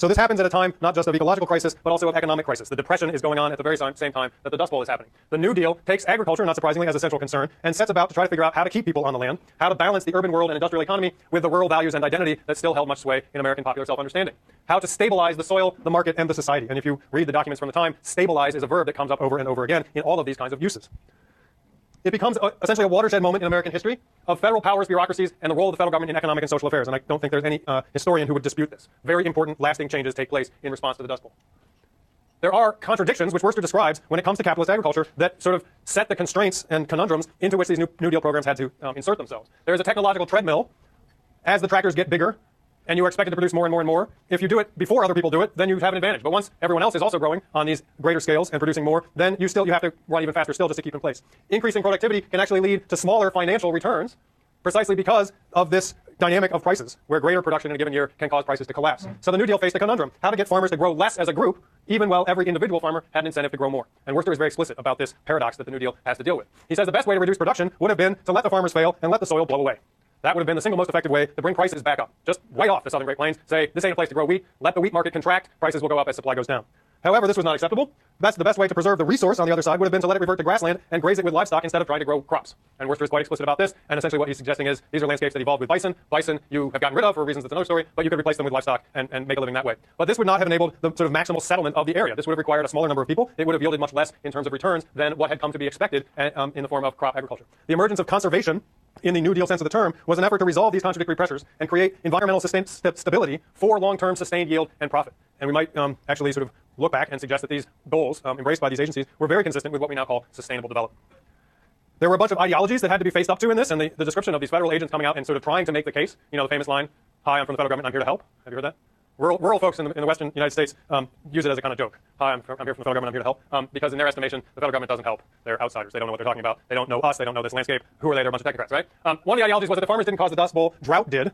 So this happens at a time not just of ecological crisis, but also of economic crisis. The Depression is going on at the very same time that the Dust Bowl is happening. The New Deal takes agriculture, not surprisingly, as a central concern, and sets about to try to figure out how to keep people on the land, how to balance the urban world and industrial economy with the rural values and identity that still held much sway in American popular self-understanding. How to stabilize the soil, the market, and the society. And if you read the documents from the time, stabilize is a verb that comes up over and over again in all of these kinds of uses. It becomes essentially a watershed moment in American history of federal powers, bureaucracies, and the role of the federal government in economic and social affairs. And I don't think there's any historian who would dispute this. Very important, lasting changes take place in response to the Dust Bowl. There are contradictions, which Worcester describes when it comes to capitalist agriculture, that sort of set the constraints and conundrums into which these New Deal programs had to insert themselves. There is a technological treadmill. As the tractors get bigger, and you are expected to produce more and more and more, if you do it before other people do it, then you have an advantage. But once everyone else is also growing on these greater scales and producing more, then you have to run even faster still just to keep in place. Increasing productivity can actually lead to smaller financial returns precisely because of this dynamic of prices, where greater production in a given year can cause prices to collapse. So the New Deal faced a conundrum: how to get farmers to grow less as a group, even while every individual farmer had an incentive to grow more. And Worcester is very explicit about this paradox that the New Deal has to deal with. He says the best way to reduce production would have been to let the farmers fail and let the soil blow away. That would have been the single most effective way to bring prices back up. Just write off the Southern Great Plains, say, this ain't a place to grow wheat, let the wheat market contract, prices will go up as supply goes down. However, this was not acceptable. The best way to preserve the resource on the other side would have been to let it revert to grassland and graze it with livestock instead of trying to grow crops. And Worcester is quite explicit about this, and essentially what he's suggesting is these are landscapes that evolved with bison. Bison you have gotten rid of for reasons that's another story, but you could replace them with livestock and make a living that way. But this would not have enabled the sort of maximal settlement of the area. This would have required a smaller number of people. It would have yielded much less in terms of returns than what had come to be expected in the form of crop agriculture. The emergence of conservation in the New Deal sense of the term was an effort to resolve these contradictory pressures and create environmental stability for long-term sustained yield and profit. And we might actually sort of look back and suggest that these goals embraced by these agencies were very consistent with what we now call sustainable development. There were a bunch of ideologies that had to be faced up to in this, and the description of these federal agents coming out and sort of trying to make the case, you know, the famous line, "Hi, I'm from the federal government, I'm here to help." Have you heard that? Rural folks in the western United States use it as a kind of joke. "Hi, I'm here from the federal government, I'm here to help." Because in their estimation, the federal government doesn't help. They're outsiders. They don't know what they're talking about. They don't know us. They don't know this landscape. Who are they? They're a bunch of technocrats, right? One of the ideologies was that the farmers didn't cause the Dust Bowl. Drought did.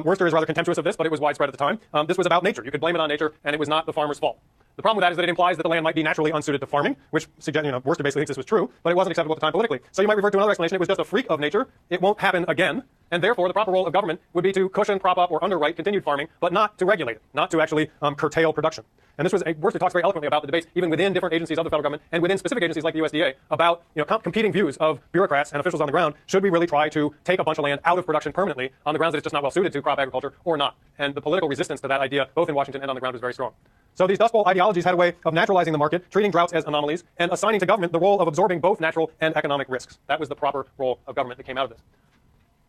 Worcester is rather contemptuous of this, but it was widespread at the time. This was about nature. You could blame it on nature, and it was not the farmer's fault. The problem with that is that it implies that the land might be naturally unsuited to farming, which suggests, Worcester basically thinks this was true, but it wasn't acceptable at the time politically. So you might revert to another explanation. It was just a freak of nature. It won't happen again. And therefore, the proper role of government would be to cushion, prop up, or underwrite continued farming, but not to regulate it, not to actually curtail production. And this was Worcester talks very eloquently about the debates, even within different agencies of the federal government and within specific agencies like the USDA, about competing views of bureaucrats and officials on the ground. Should we really try to take a bunch of land out of production permanently on the grounds that it's just not well suited to crop agriculture or not? And the political resistance to that idea, both in Washington and on the ground, was very strong. So these Dust Bowl ideologies had a way of naturalizing the market, treating droughts as anomalies, and assigning to government the role of absorbing both natural and economic risks. That was the proper role of government that came out of this.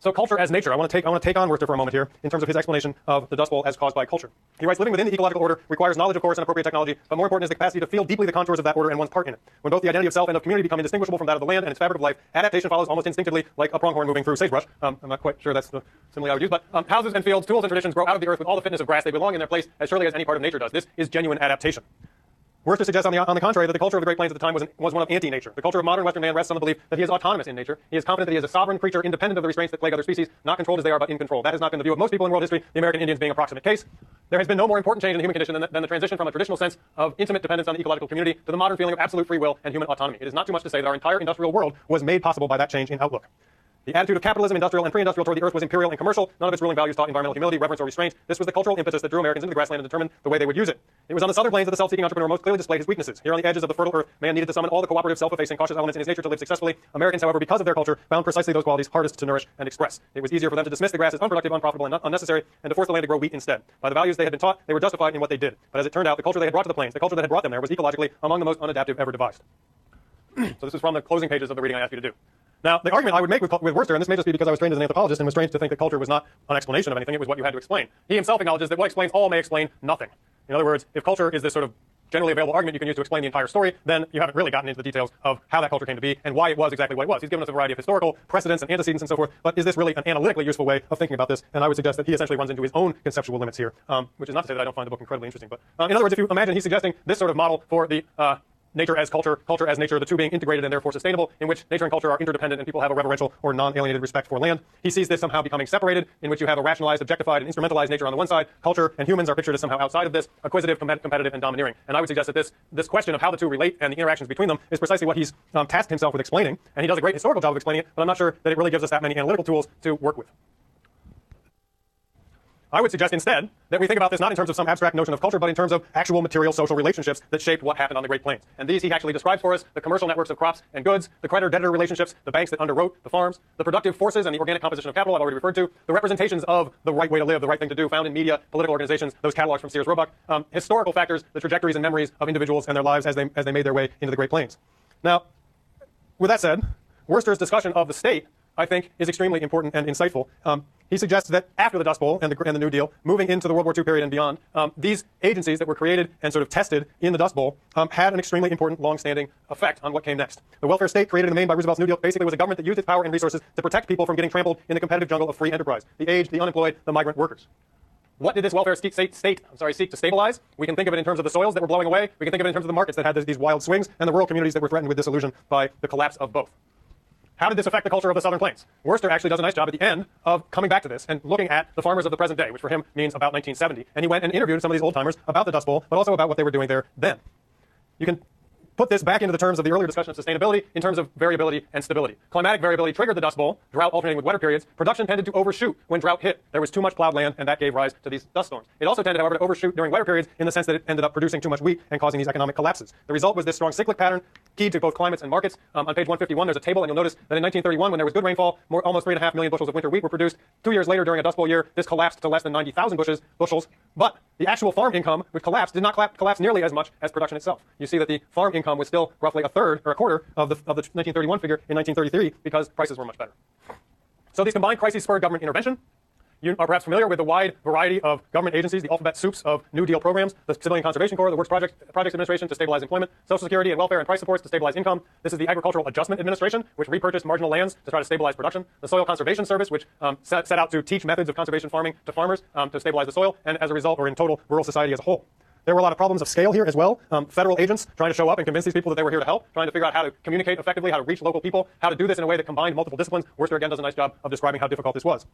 So culture as nature. I want to take on Worcester for a moment here in terms of his explanation of the Dust Bowl as caused by culture. He writes, living within the ecological order requires knowledge, of course, and appropriate technology, but more important is the capacity to feel deeply the contours of that order and one's part in it. When both the identity of self and of community become indistinguishable from that of the land and its fabric of life, adaptation follows almost instinctively like a pronghorn moving through sagebrush. I'm not quite sure that's the simile I would use, but houses and fields, tools and traditions grow out of the earth with all the fitness of grass. They belong in their place as surely as any part of nature does. This is genuine adaptation. Worcester suggests, on the contrary, that the culture of the Great Plains at the time was one of anti-nature. The culture of modern Western man rests on the belief that he is autonomous in nature. He is confident that he is a sovereign creature, independent of the restraints that plague other species, not controlled as they are, but in control. That has not been the view of most people in world history, the American Indians being a proximate case. There has been no more important change in the human condition than the transition from a traditional sense of intimate dependence on the ecological community to the modern feeling of absolute free will and human autonomy. It is not too much to say that our entire industrial world was made possible by that change in outlook. The attitude of capitalism, industrial and pre-industrial, toward the earth was imperial and commercial. None of its ruling values taught environmental humility, reverence, or restraint. This was the cultural impetus that drew Americans into the grassland and determined the way they would use it. It was on the southern plains that the self-seeking entrepreneur most clearly displayed his weaknesses. Here on the edges of the fertile earth, man needed to summon all the cooperative, self-effacing, cautious elements in his nature to live successfully. Americans, however, because of their culture, found precisely those qualities hardest to nourish and express. It was easier for them to dismiss the grass as unproductive, unprofitable, and unnecessary, and to force the land to grow wheat instead. By the values they had been taught, they were justified in what they did. But as it turned out, the culture they had brought to the plains, the culture that had brought them there, was ecologically among the most unadaptive ever devised. So this is from the closing pages of the reading I asked you to do. Now, the argument I would make with Worcester, and this may just be because I was trained as an anthropologist and was trained to think that culture was not an explanation of anything, it was what you had to explain. He himself acknowledges that what explains all may explain nothing. In other words, if culture is this sort of generally available argument you can use to explain the entire story, then you haven't really gotten into the details of how that culture came to be and why it was exactly what it was. He's given us a variety of historical precedents and antecedents and so forth, but is this really an analytically useful way of thinking about this? And I would suggest that he essentially runs into his own conceptual limits here, which is not to say that I don't find the book incredibly interesting. But in other words, if you imagine he's suggesting this sort of model for the nature as culture, culture as nature, the two being integrated and therefore sustainable, in which nature and culture are interdependent and people have a reverential or non-alienated respect for land. He sees this somehow becoming separated, in which you have a rationalized, objectified, and instrumentalized nature on the one side. Culture and humans are pictured as somehow outside of this, acquisitive, competitive, and domineering. And I would suggest that this question of how the two relate and the interactions between them is precisely what he's tasked himself with explaining, and he does a great historical job of explaining it, but I'm not sure that it really gives us that many analytical tools to work with. I would suggest instead that we think about this not in terms of some abstract notion of culture, but in terms of actual material social relationships that shaped what happened on the Great Plains. And these he actually describes for us: the commercial networks of crops and goods, the creditor-debtor relationships, the banks that underwrote the farms, the productive forces and the organic composition of capital I've already referred to, the representations of the right way to live, the right thing to do, found in media, political organizations, those catalogs from Sears Roebuck, historical factors, the trajectories and memories of individuals and their lives as they made their way into the Great Plains. Now, with that said, Worcester's discussion of the state, I think, is extremely important and insightful. He suggests that after the Dust Bowl and the New Deal, moving into the World War II period and beyond, these agencies that were created and sort of tested in the Dust Bowl had an extremely important, long-standing effect on what came next. The welfare state, created in the main by Roosevelt's New Deal, basically was a government that used its power and resources to protect people from getting trampled in the competitive jungle of free enterprise: the aged, the unemployed, the migrant workers. What did this welfare state seek to stabilize? We can think of it in terms of the soils that were blowing away. We can think of it in terms of the markets that had these wild swings, and the rural communities that were threatened with dissolution by the collapse of both. How did this affect the culture of the Southern Plains? Worcester actually does a nice job at the end of coming back to this and looking at the farmers of the present day, which for him means about 1970. And he went and interviewed some of these old-timers about the Dust Bowl, but also about what they were doing there then. You can put this back into the terms of the earlier discussion of sustainability in terms of variability and stability. Climatic variability triggered the Dust Bowl, drought alternating with wetter periods. Production tended to overshoot when drought hit. There was too much plowed land, and that gave rise to these dust storms. It also tended, however, to overshoot during wetter periods in the sense that it ended up producing too much wheat and causing these economic collapses. The result was this strong cyclic pattern, keyed to both climates and markets. On page 151, there's a table, and you'll notice that in 1931, when there was good rainfall, almost 3.5 million bushels of winter wheat were produced. 2 years later, during a Dust Bowl year, this collapsed to less than 90,000 bushels. But the actual farm income, which collapsed, did not collapse nearly as much as production itself. You see that the farm income was still roughly a third or a quarter of the 1931 figure in 1933 because prices were much better. So these combined crises spurred government intervention. You are perhaps familiar with the wide variety of government agencies, the alphabet soups of New Deal programs: the Civilian Conservation Corps, the Works Projects Administration to stabilize employment, Social Security and welfare and price supports to stabilize income. This is the Agricultural Adjustment Administration, which repurchased marginal lands to try to stabilize production. The Soil Conservation Service, which set out to teach methods of conservation farming to farmers to stabilize the soil, and as a result, or in total, rural society as a whole. There were a lot of problems of scale here as well. Federal agents trying to show up and convince these people that they were here to help, trying to figure out how to communicate effectively, how to reach local people, how to do this in a way that combined multiple disciplines. Worcester, again, does a nice job of describing how difficult this was.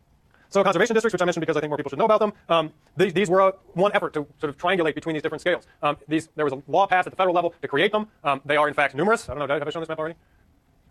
So conservation districts, which I mentioned because I think more people should know about them, these were one effort to sort of triangulate between these different scales. There was a law passed at the federal level to create them. They are, in fact, numerous. I don't know, have I shown this map already?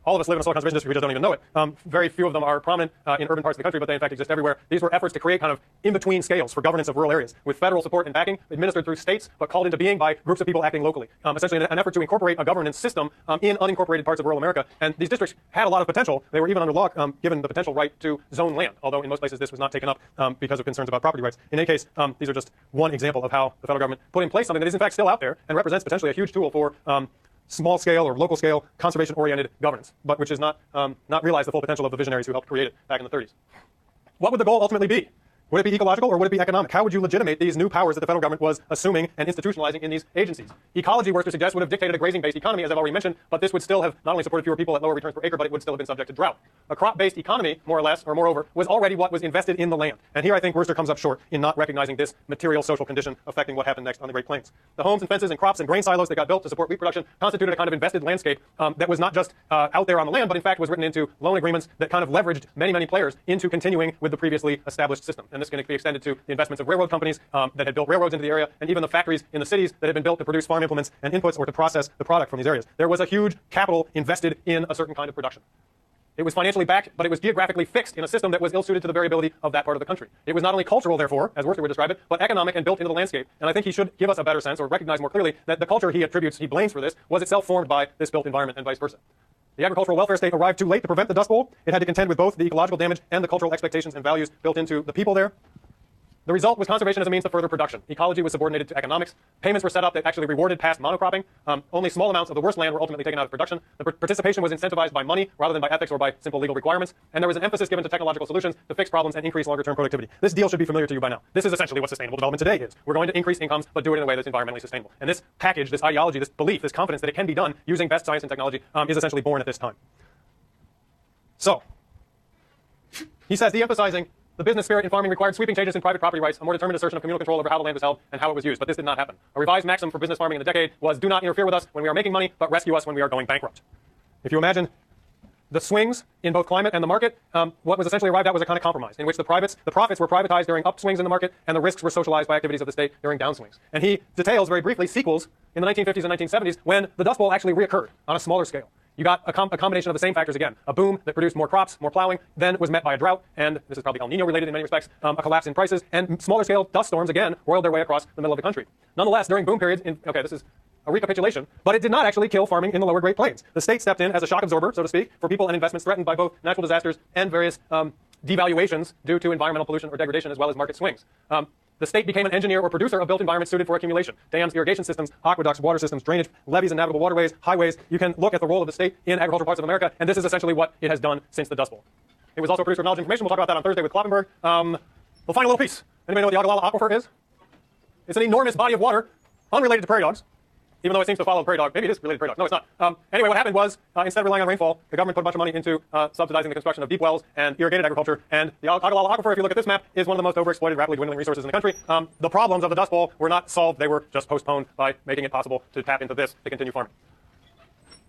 All of us live in a soil conservation district, we just don't even know it. Very few of them are prominent in urban parts of the country, but they in fact exist everywhere. These were efforts to create kind of in-between scales for governance of rural areas, with federal support and backing, administered through states, but called into being by groups of people acting locally. Essentially an effort to incorporate a governance system in unincorporated parts of rural America. And these districts had a lot of potential. They were even under law given the potential right to zone land, although in most places this was not taken up because of concerns about property rights. In any case, these are just one example of how the federal government put in place something that is in fact still out there and represents potentially a huge tool for small-scale or local-scale conservation-oriented governance, but which is not realized the full potential of the visionaries who helped create it back in the 30s. What would the goal ultimately be? Would it be ecological or would it be economic? How would you legitimate these new powers that the federal government was assuming and institutionalizing in these agencies? Ecology, Worcester suggests, would have dictated a grazing-based economy, as I've already mentioned, but this would still have not only supported fewer people at lower returns per acre, but it would still have been subject to drought. A crop-based economy, more or less, or moreover, was already what was invested in the land. And here I think Worcester comes up short in not recognizing this material social condition affecting what happened next on the Great Plains. The homes and fences and crops and grain silos that got built to support wheat production constituted a kind of invested landscape that was not just out there on the land, but in fact was written into loan agreements that kind of leveraged many, many players into continuing with the previously established system. And this can be extended to the investments of railroad companies that had built railroads into the area, and even the factories in the cities that had been built to produce farm implements and inputs or to process the product from these areas. There was a huge capital invested in a certain kind of production. It was financially backed, but it was geographically fixed in a system that was ill-suited to the variability of that part of the country. It was not only cultural, therefore, as Worcester would describe it, but economic and built into the landscape. And I think he should give us a better sense or recognize more clearly that the culture he blames for this, was itself formed by this built environment and vice versa. The agricultural welfare state arrived too late to prevent the Dust Bowl. It had to contend with both the ecological damage and the cultural expectations and values built into the people there. The result was conservation as a means of further production. Ecology was subordinated to economics. Payments were set up that actually rewarded past monocropping. Only small amounts of the worst land were ultimately taken out of production. The participation was incentivized by money rather than by ethics or by simple legal requirements. And there was an emphasis given to technological solutions to fix problems and increase longer-term productivity. This deal should be familiar to you by now. This is essentially what sustainable development today is. We're going to increase incomes, but do it in a way that's environmentally sustainable. And this package, this ideology, this belief, this confidence that it can be done using best science and technology is essentially born at this time. So, he says, de-emphasizing the business spirit in farming required sweeping changes in private property rights, a more determined assertion of communal control over how the land was held and how it was used. But this did not happen. A revised maxim for business farming in the decade was, do not interfere with us when we are making money, but rescue us when we are going bankrupt. If you imagine the swings in both climate and the market, what was essentially arrived at was a kind of compromise in which the profits were privatized during upswings in the market and the risks were socialized by activities of the state during downswings. And he details very briefly sequels in the 1950s and 1970s when the Dust Bowl actually reoccurred on a smaller scale. You got a combination of the same factors again. A boom that produced more crops, more plowing, then was met by a drought, and this is probably El Nino related in many respects, a collapse in prices, and smaller scale dust storms again roiled their way across the middle of the country. Nonetheless, during boom periods, this is a recapitulation, but it did not actually kill farming in the lower Great Plains. The state stepped in as a shock absorber, so to speak, for people and investments threatened by both natural disasters and various devaluations due to environmental pollution or degradation, as well as market swings. The state became an engineer or producer of built environments suited for accumulation. Dams, irrigation systems, aqueducts, water systems, drainage, levees and navigable waterways, highways. You can look at the role of the state in agricultural parts of America, and this is essentially what it has done since the Dust Bowl. It was also a producer of knowledge information. We'll talk about that on Thursday with Kloppenberg. We'll find a little piece. Anybody know what the Ogallala Aquifer is? It's an enormous body of water, unrelated to prairie dogs, even though it seems to follow prairie dog. Maybe it is related to prairie dog. No, it's not. Anyway, what happened was, instead of relying on rainfall, the government put a bunch of money into subsidizing the construction of deep wells and irrigated agriculture. And the Ogallala Aquifer, if you look at this map, is one of the most overexploited, rapidly dwindling resources in the country. The problems of the Dust Bowl were not solved. They were just postponed by making it possible to tap into this to continue farming.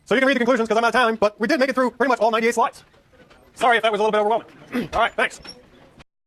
So you can read the conclusions because I'm out of time, but we did make it through pretty much all 98 slides. Sorry if that was a little bit overwhelming. All right, thanks.